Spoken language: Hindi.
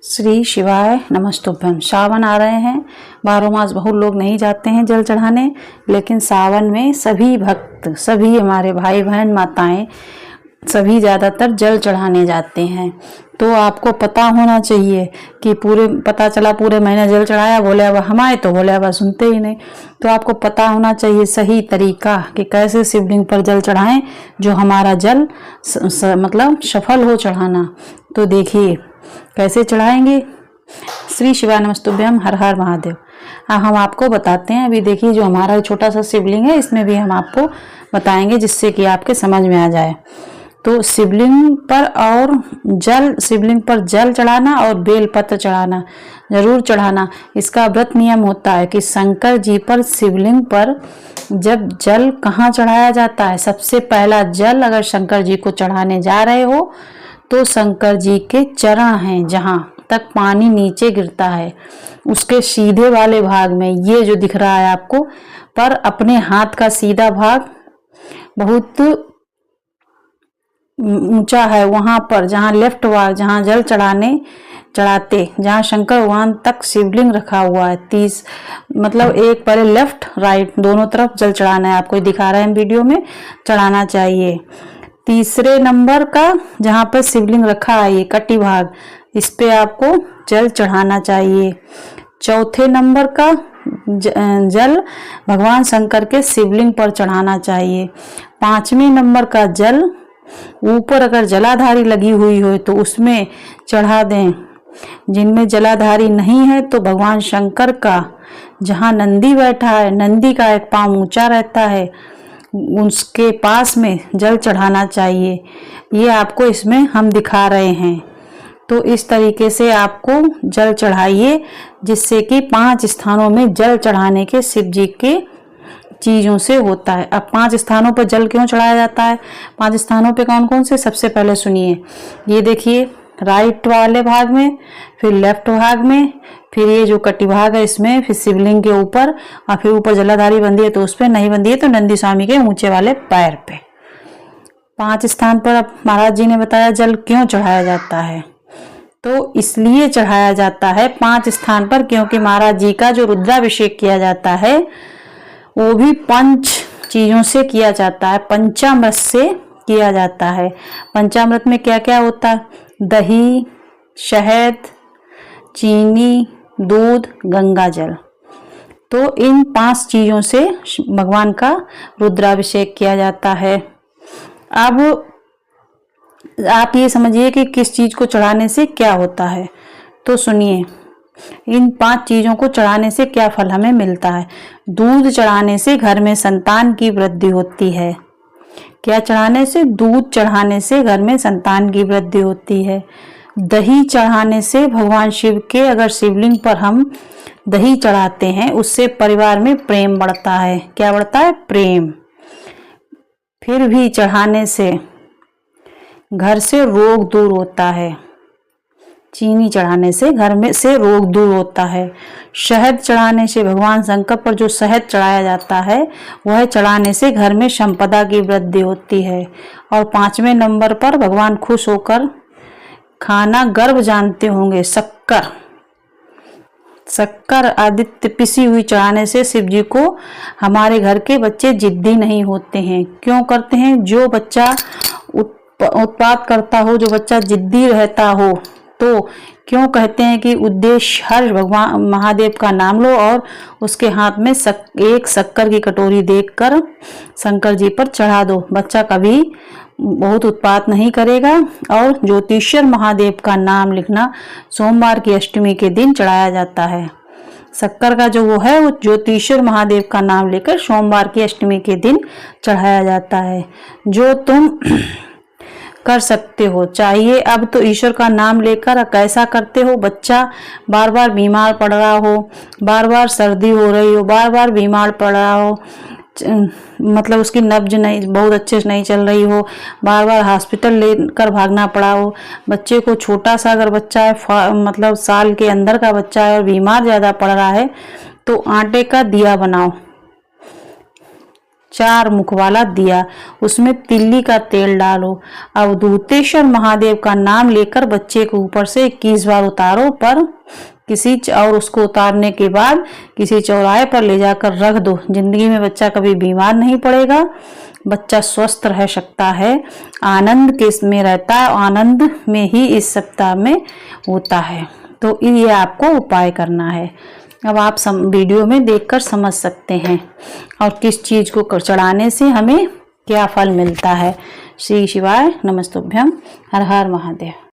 श्री शिवाय नमस्तुभ्यम। सावन आ रहे हैं। 12 मास बहुत लोग नहीं जाते हैं जल चढ़ाने, लेकिन सावन में सभी भक्त, सभी हमारे भाई बहन माताएं सभी ज़्यादातर जल चढ़ाने जाते हैं। तो आपको पता होना चाहिए कि पता चला पूरे महीने जल चढ़ाया, भोले बाबा हमारे तो भोले बाबा सुनते ही नहीं। तो आपको पता होना चाहिए सही तरीका कि कैसे शिवलिंग पर जल चढ़ाएं जो हमारा जल मतलब सफल हो चढ़ाना। तो देखिए कैसे चढ़ाएंगे। श्री शिवाय नमस्तुभ्यम, हर हर महादेव। अब हम आपको बताते हैं। अभी देखिए जो हमारा छोटा सा शिवलिंग है, इसमें भी हम आपको बताएंगे जिससे कि आपके समझ में आ जाए। तो शिवलिंग पर जल चढ़ाना और बेलपत्र चढ़ाना जरूर चढ़ाना। इसका व्रत नियम होता है कि शंकर जी पर शिवलिंग पर जब जल कहाँ चढ़ाया जाता है, सबसे पहला जल अगर शंकर जी को चढ़ाने जा रहे हो तो शंकर जी के चरण हैं, जहाँ तक पानी नीचे गिरता है उसके सीधे वाले भाग में, ये जो दिख रहा है आपको, पर अपने हाथ का सीधा भाग बहुत ऊंचा है, वहां पर जहां लेफ्ट वाल, जहां जल चढ़ाते जहां शंकर भगवान तक शिवलिंग रखा हुआ है। 30 मतलब एक पहले लेफ्ट राइट दोनों तरफ जल चढ़ाना है। आपको दिखा रहे हैं वीडियो में, चढ़ाना चाहिए। तीसरे नंबर का जहां पर शिवलिंग रखा है, ये कटी भाग, इस पे आपको जल चढ़ाना चाहिए। चौथे नंबर का जल भगवान शंकर के शिवलिंग पर चढ़ाना चाहिए। 5वें नंबर का जल ऊपर अगर जलाधारी लगी हुई हो तो उसमें चढ़ा दें। जिनमें जलाधारी नहीं है तो भगवान शंकर का जहां नंदी बैठा है, नंदी का एक पांव ऊंचा रहता है, उसके पास में जल चढ़ाना चाहिए। ये आपको इसमें हम दिखा रहे हैं। तो इस तरीके से आपको जल चढ़ाइए जिससे कि 5 स्थानों में जल चढ़ाने के शिव जी के चीज़ों से होता है। अब 5 स्थानों पर जल क्यों चढ़ाया जाता है, 5 स्थानों पे कौन कौन से, सबसे पहले सुनिए। ये देखिए राइट वाले भाग में, फिर लेफ्ट भाग में, फिर ये जो कटी भाग है इसमें, फिर शिवलिंग के ऊपर, और फिर ऊपर जलाधारी बंदी है तो उस पर, नहीं बंदी है तो नंदी स्वामी के ऊंचे वाले पैर पे। 5 स्थान पर अब महाराज जी ने बताया जल क्यों चढ़ाया जाता है। तो इसलिए चढ़ाया जाता है 5 स्थान पर क्योंकि महाराज जी का जो रुद्राभिषेक किया जाता है वो भी 5 चीजों से किया जाता है, पंचामृत से किया जाता है। पंचामृत में क्या क्या होता है, दही, शहद, चीनी, दूध, गंगा जल। तो इन 5 चीजों से भगवान का रुद्राभिषेक किया जाता है। अब आप ये समझिए कि किस चीज को चढ़ाने से क्या होता है। तो सुनिए, इन 5 चीजों को चढ़ाने से क्या फल हमें मिलता है। दूध चढ़ाने से घर में संतान की वृद्धि होती है। क्या चढ़ाने से, दूध चढ़ाने से घर में संतान की वृद्धि होती है। दही चढ़ाने से भगवान शिव के अगर शिवलिंग पर हम दही चढ़ाते हैं उससे परिवार में प्रेम बढ़ता है। क्या बढ़ता है, प्रेम। फिर भी चढ़ाने से घर से रोग दूर होता है। चीनी चढ़ाने से घर में से रोग दूर होता है। शहद चढ़ाने से, भगवान शंकर पर जो शहद चढ़ाया जाता है वह चढ़ाने से घर में संपदा की वृद्धि होती है। और 5वें नंबर पर भगवान खुश होकर खाना गर्भ जानते होंगे, शक्कर आदित्य पिसी हुई चढ़ाने से शिव जी को हमारे घर के बच्चे जिद्दी नहीं होते हैं। क्यों करते हैं, जो बच्चा उत्पात करता हो, जो बच्चा जिद्दी रहता हो, तो क्यों कहते हैं कि उद्देश्य हर भगवान महादेव का नाम लो और उसके हाथ में एक शक्कर की कटोरी देकर शंकर जी पर चढ़ा दो। बच्चा कभी बहुत उत्पात नहीं करेगा। और ज्योतिषर महादेव का नाम लिखना सोमवार की अष्टमी के दिन चढ़ाया जाता है। शक्कर का जो वो है वो ज्योतिषर महादेव का नाम लेकर सोमवार की अष्टमी के दिन चढ़ाया जाता है। जो तुम कर सकते हो चाहिए। अब तो ईश्वर का नाम लेकर कैसा करते हो, बच्चा बार बार बीमार पड़ रहा हो, बार बार सर्दी हो रही हो, बार बार बीमार पड़ रहा हो, मतलब उसकी नब्ज नहीं बहुत अच्छे से नहीं चल रही हो, बार बार हॉस्पिटल लेकर भागना पड़ा हो। बच्चे को छोटा सा अगर बच्चा है, मतलब साल के अंदर का बच्चा है और बीमार ज़्यादा पड़ रहा है, तो आटे का दिया बनाओ, 4 मुख वाला दिया, उसमें तिल्ली का तेल डालो। अवधूतेश्वर महादेव का नाम लेकर बच्चे को ऊपर से 21 बार उतारो, पर और उसको उतारने के बाद किसी चौराहे पर ले जाकर रख दो। जिंदगी में बच्चा कभी बीमार नहीं पड़ेगा, बच्चा स्वस्थ रह सकता है, आनंद के में रहता है, आनंद में ही इस सप्ताह में होता है। तो ये आपको उपाय करना है। अब आप वीडियो में देखकर समझ सकते हैं और किस चीज को चढ़ाने से हमें क्या फल मिलता है। श्री शिवाय नमस्तुभ्यम। हर हर महादेव।